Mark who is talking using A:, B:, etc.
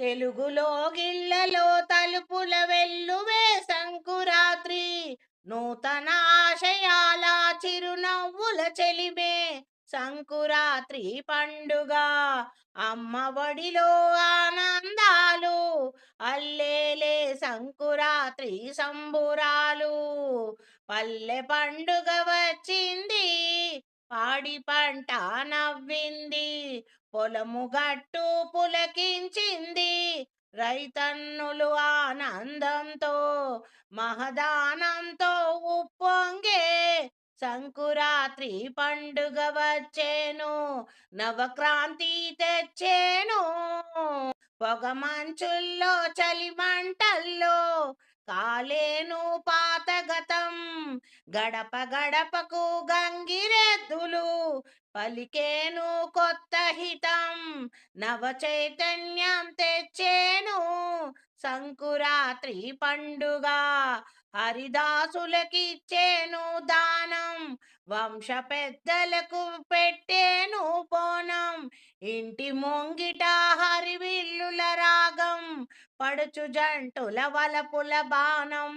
A: తెలుగులో గిళ్ళలో తలుపుల వెల్లువే సంకురాత్రి, నూతన ఆశయాల చిరునవ్వుల చెలిమే సంకురాత్రి పండుగ. అమ్మ ఒడిలో ఆనందాలు అల్లేలే సంకురాత్రి సంబురాలు. పల్లె పండుగ వచ్చింది, పాడి పంట నవ్వింది, పొలము గట్టు పులకించింది, రైతన్నులు ఆనందంతో మహదానంతో ఉప్పొంగే సంకురాత్రి పండుగ వచ్చేను, నవక్రాంతి తెచ్చేను. పొగ మంచుల్లో చలిమంటల్లో కాలేను పాత గతం, గడప గడపకు గంగిరెద్దులు పలికేను కొత్త హితం, నవ చైతన్యం తెచ్చేను సంకురాత్రి పండుగ. హరిదాసులకిచ్చేను దానం, వంశ పెద్దలకు పెట్టేను బోనం, ఇంటి ముంగిట హరివిల్లుల రాగం, పడుచు జంటుల వలపుల బాణం.